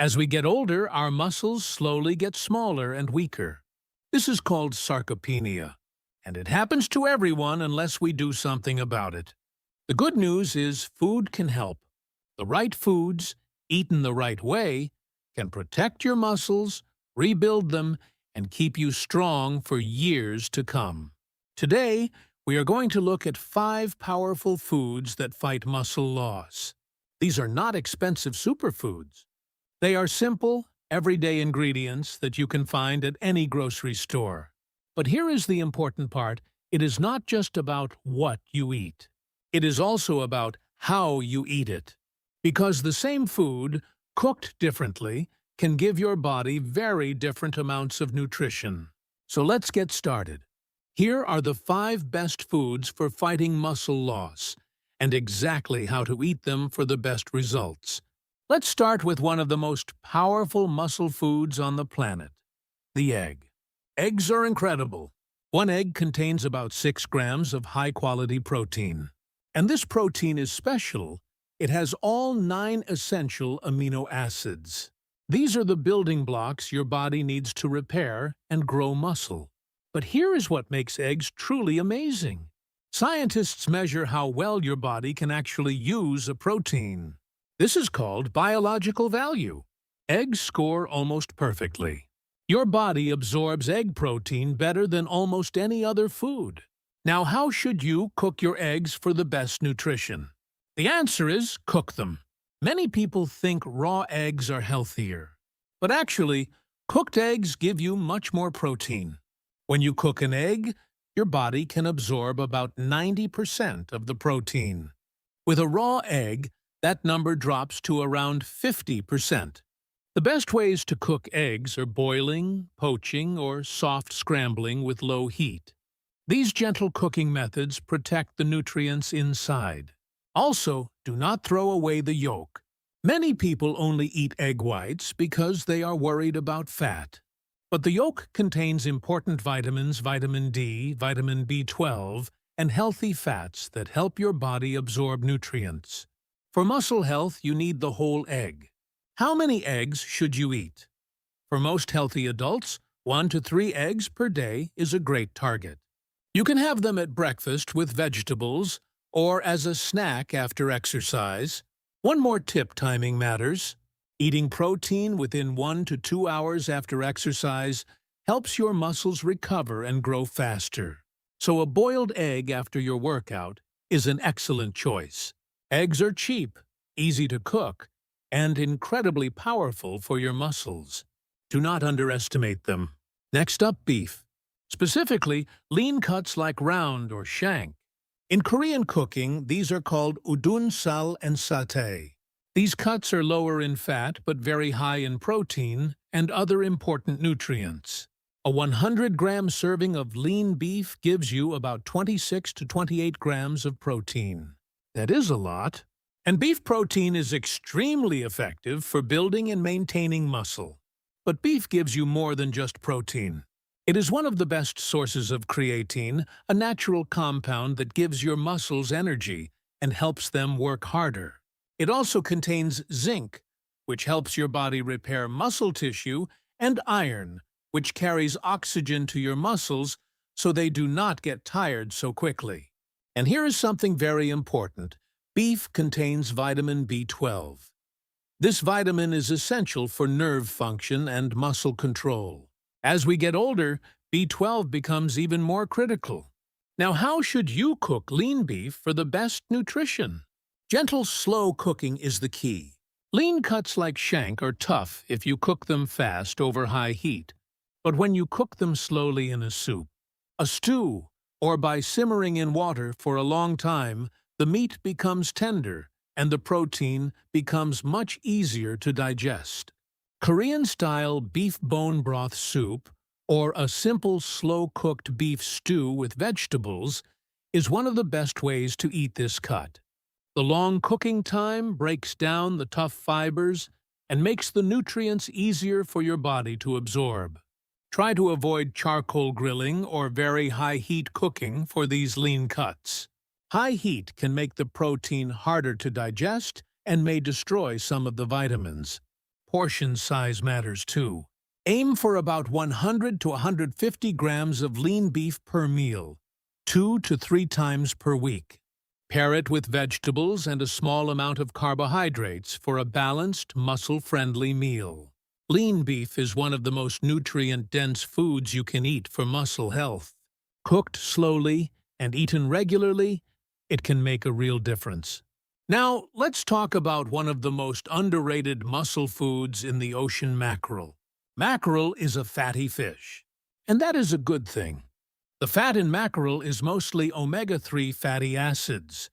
As we get older, our muscles slowly get smaller and weaker. This is called sarcopenia, and it happens to everyone unless we do something about it. The good news is food can help. The right foods, eaten the right way, can protect your muscles, rebuild them, and keep you strong for years to come. Today, we are going to look at 5 powerful foods that fight muscle loss. These are not expensive superfoods. They are simple, everyday ingredients that you can find at any grocery store. But here is the important part. It is not just about what you eat. It is also about how you eat it. Because the same food, cooked differently, can give your body very different amounts of nutrition. So let's get started. Here are the 5 best foods for fighting muscle loss, and exactly how to eat them for the best results. Let's start with one of the most powerful muscle foods on the planet, the egg. Eggs are incredible. One egg contains about 6 grams of high-quality protein. And this protein is special. It has all 9 essential amino acids. These are the building blocks your body needs to repair and grow muscle. But here is what makes eggs truly amazing. Scientists measure how well your body can actually use a protein. This is called biological value. Eggs score almost perfectly. Your body absorbs egg protein better than almost any other food. Now, how should you cook your eggs for the best nutrition? The answer is cook them. Many people think raw eggs are healthier. But actually, cooked eggs give you much more protein. When you cook an egg, your body can absorb about 90% of the protein. With a raw egg, that number drops to around 50%. The best ways to cook eggs are boiling, poaching, or soft scrambling with low heat. These gentle cooking methods protect the nutrients inside. Also, do not throw away the yolk. Many people only eat egg whites because they are worried about fat. But the yolk contains important vitamins, vitamin D, vitamin B12, and healthy fats that help your body absorb nutrients. For muscle health, you need the whole egg. How many eggs should you eat? For most healthy adults, 1 to 3 eggs per day is a great target. You can have them at breakfast with vegetables or as a snack after exercise. One more tip: timing matters. Eating protein within 1 to 2 hours after exercise helps your muscles recover and grow faster. So a boiled egg after your workout is an excellent choice. Eggs are cheap, easy to cook, and incredibly powerful for your muscles. Do not underestimate them. Next up, beef. Specifically, lean cuts like round or shank. In Korean cooking, these are called udun, sal, and satay. These cuts are lower in fat but very high in protein and other important nutrients. A 100-gram serving of lean beef gives you about 26 to 28 grams of protein. That is a lot. And beef protein is extremely effective for building and maintaining muscle. But beef gives you more than just protein. It is one of the best sources of creatine, a natural compound that gives your muscles energy and helps them work harder. It also contains zinc, which helps your body repair muscle tissue, and iron, which carries oxygen to your muscles so they do not get tired so quickly. And here is something very important. Beef contains vitamin B12. This vitamin is essential for nerve function and muscle control. As we get older, B12 becomes even more critical. Now, how should you cook lean beef for the best nutrition? Gentle, slow cooking is the key. Lean cuts like shank are tough if you cook them fast over high heat. But when you cook them slowly in a soup, a stew, or by simmering in water for a long time, the meat becomes tender and the protein becomes much easier to digest. Korean-style beef bone broth soup, or a simple slow-cooked beef stew with vegetables, is one of the best ways to eat this cut. The long cooking time breaks down the tough fibers and makes the nutrients easier for your body to absorb. Try to avoid charcoal grilling or very high-heat cooking for these lean cuts. High heat can make the protein harder to digest and may destroy some of the vitamins. portion size matters too. Aim for about 100 to 150 grams of lean beef per meal, 2 to 3 times per week. Pair it with vegetables and a small amount of carbohydrates for a balanced, muscle-friendly meal. Lean beef is one of the most nutrient-dense foods you can eat for muscle health. Cooked slowly and eaten regularly, it can make a real difference. Now, let's talk about one of the most underrated muscle foods in the ocean: mackerel. Mackerel is a fatty fish, and that is a good thing. The fat in mackerel is mostly omega-3 fatty acids.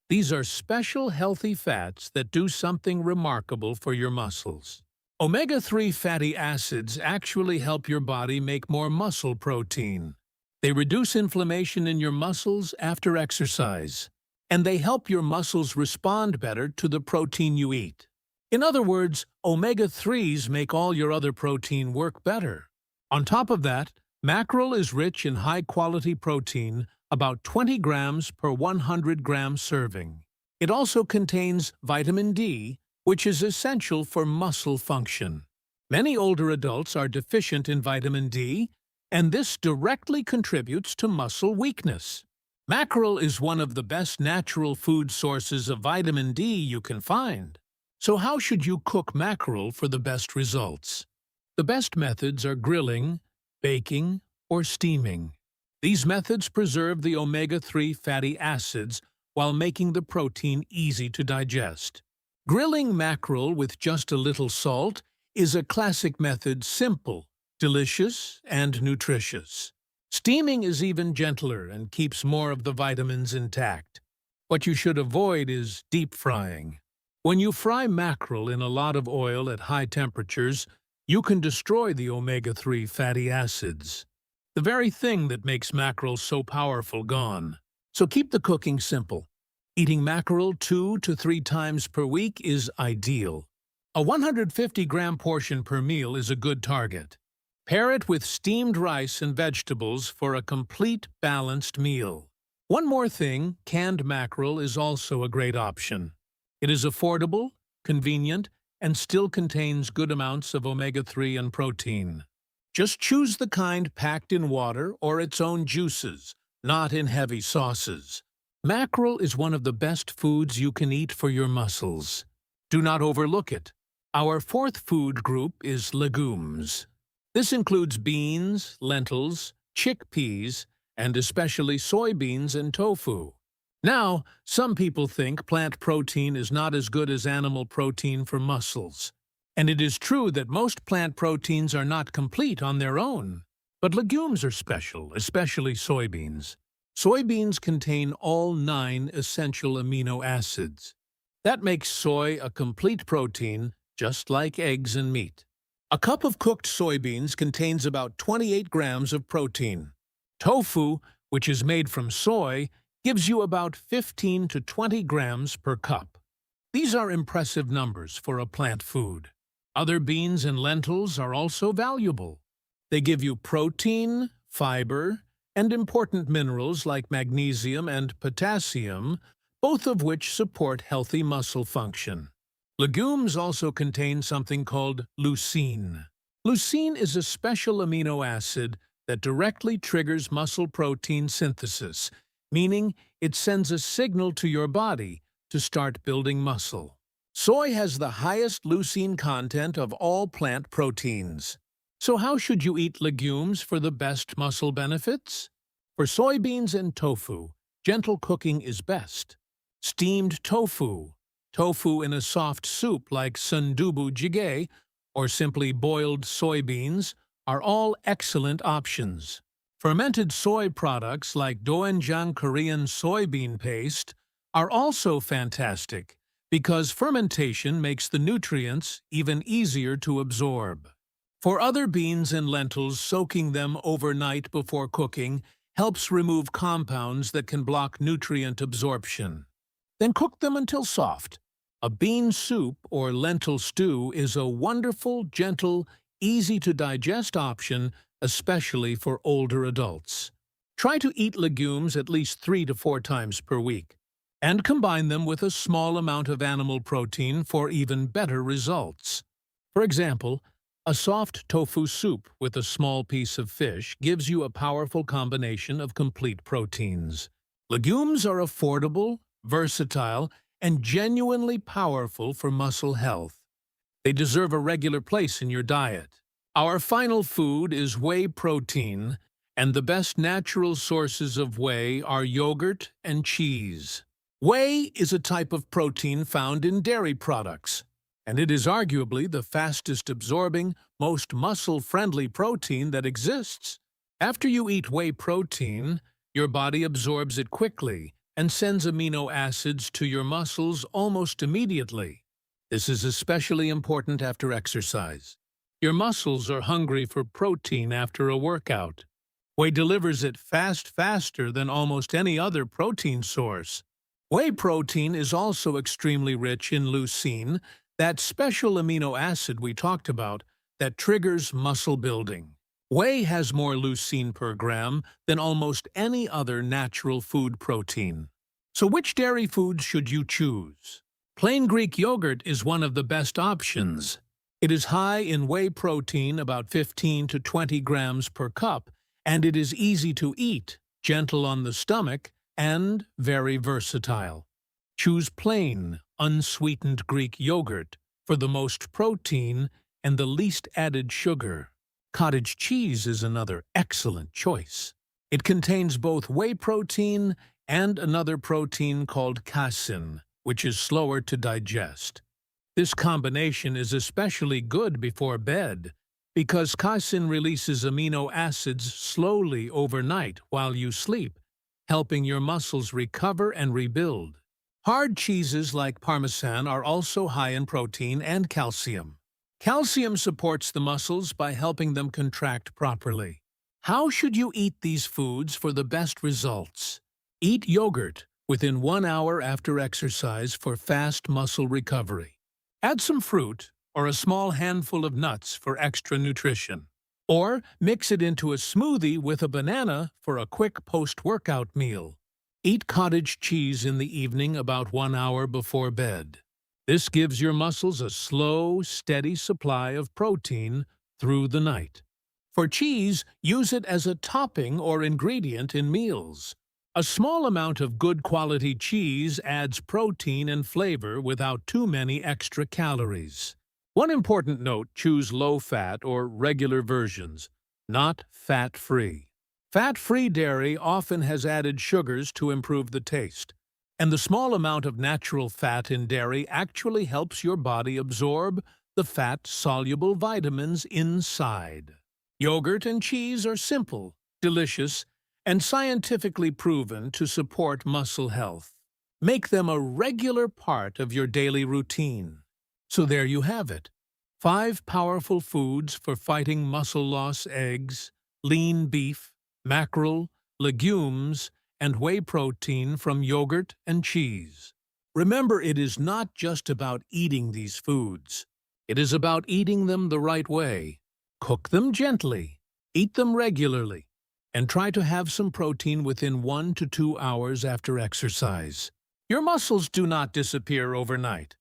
These are special healthy fats that do something remarkable for your muscles. Omega-3 fatty acids actually help your body make more muscle protein. They reduce inflammation in your muscles after exercise, and they help your muscles respond better to the protein you eat. In other words, omega-3s make all your other protein work better. On top of that, mackerel is rich in high-quality protein, about 20 grams per 100-gram serving. It also contains vitamin D, which is essential for muscle function. Many older adults are deficient in vitamin D, and this directly contributes to muscle weakness. Mackerel is one of the best natural food sources of vitamin D you can find. So how should you cook mackerel for the best results? The best methods are grilling, baking, or steaming. These methods preserve the omega-3 fatty acids while making the protein easy to digest. Grilling mackerel with just a little salt is a classic method, simple, delicious, and nutritious. Steaming is even gentler and keeps more of the vitamins intact. What you should avoid is deep frying. When you fry mackerel in a lot of oil at high temperatures, you can destroy the omega-3 fatty acids. The very thing that makes mackerel so powerful gone. So keep the cooking simple. Eating mackerel 2 to 3 times per week is ideal. A 150-gram portion per meal is a good target. Pair it with steamed rice and vegetables for a complete, balanced meal. One more thing, canned mackerel is also a great option. It is affordable, convenient, and still contains good amounts of omega-3 and protein. Just choose the kind packed in water or its own juices, not in heavy sauces. Mackerel is one of the best foods you can eat for your muscles. Do not overlook it. Our fourth food group is legumes. This includes beans, lentils, chickpeas, and especially soybeans and tofu. Now, some people think plant protein is not as good as animal protein for muscles. And it is true that most plant proteins are not complete on their own. But legumes are special, especially soybeans. Soybeans contain all 9 essential amino acids. That makes soy a complete protein, just like eggs and meat. A cup of cooked soybeans contains about 28 grams of protein. Tofu, which is made from soy, gives you about 15 to 20 grams per cup. These are impressive numbers for a plant food. Other beans and lentils are also valuable. They give you protein, fiber, and important minerals like magnesium and potassium, both of which support healthy muscle function. Legumes also contain something called leucine. Leucine is a special amino acid that directly triggers muscle protein synthesis, meaning it sends a signal to your body to start building muscle. Soy has the highest leucine content of all plant proteins. So how should you eat legumes for the best muscle benefits? For soybeans and tofu, gentle cooking is best. Steamed tofu, tofu in a soft soup like sundubu jjigae, or simply boiled soybeans, are all excellent options. Fermented soy products like doenjang Korean soybean paste are also fantastic because fermentation makes the nutrients even easier to absorb. For other beans and lentils, soaking them overnight before cooking helps remove compounds that can block nutrient absorption. Then cook them until soft. A bean soup or lentil stew is a wonderful, gentle, easy-to-digest option, especially for older adults. Try to eat legumes at least 3 to 4 times per week, and combine them with a small amount of animal protein for even better results. For example, a soft tofu soup with a small piece of fish gives you a powerful combination of complete proteins. Legumes are affordable, versatile, and genuinely powerful for muscle health. They deserve a regular place in your diet. Our final food is whey protein, and the best natural sources of whey are yogurt and cheese. Whey is a type of protein found in dairy products, and it is arguably the fastest absorbing, most muscle-friendly protein that exists. After you eat whey protein, your body absorbs it quickly and sends amino acids to your muscles almost immediately. This is especially important after exercise. Your muscles are hungry for protein after a workout. Whey delivers it faster than almost any other protein source. Whey protein is also extremely rich in leucine, that special amino acid we talked about that triggers muscle building. Whey has more leucine per gram than almost any other natural food protein. So which dairy foods should you choose? Plain Greek yogurt is one of the best options. It is high in whey protein, about 15 to 20 grams per cup, and it is easy to eat, gentle on the stomach, and very versatile. Choose plain, unsweetened Greek yogurt for the most protein and the least added sugar. Cottage cheese is another excellent choice. It contains both whey protein and another protein called casein, which is slower to digest. This combination is especially good before bed because casein releases amino acids slowly overnight while you sleep, helping your muscles recover and rebuild. Hard cheeses like Parmesan are also high in protein and calcium. Calcium supports the muscles by helping them contract properly. How should you eat these foods for the best results? Eat yogurt within 1 hour after exercise for fast muscle recovery. Add some fruit or a small handful of nuts for extra nutrition. Or mix it into a smoothie with a banana for a quick post-workout meal. Eat cottage cheese in the evening about 1 hour before bed. This gives your muscles a slow, steady supply of protein through the night. For cheese, use it as a topping or ingredient in meals. A small amount of good quality cheese adds protein and flavor without too many extra calories. One important note, choose low-fat or regular versions, not fat-free. Fat-free dairy often has added sugars to improve the taste, and the small amount of natural fat in dairy actually helps your body absorb the fat-soluble vitamins inside. Yogurt and cheese are simple, delicious, and scientifically proven to support muscle health. Make them a regular part of your daily routine. So there you have it. 5 powerful foods for fighting muscle loss: eggs, lean beef, mackerel, legumes, and whey protein from yogurt and cheese. Remember, it is not just about eating these foods. It is about eating them the right way. Cook them gently, eat them regularly, and try to have some protein within 1 to 2 hours after exercise. Your muscles do not disappear overnight,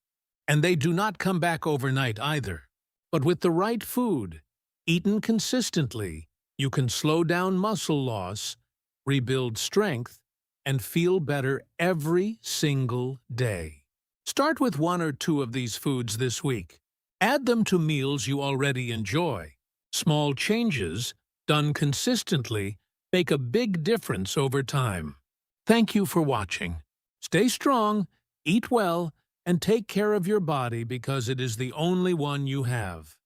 and they do not come back overnight either. But with the right food, eaten consistently, you can slow down muscle loss, rebuild strength, and feel better every single day. Start with 1 or 2 of these foods this week. Add them to meals you already enjoy. Small changes, done consistently, make a big difference over time. Thank you for watching. Stay strong, eat well, and take care of your body because it is the only one you have.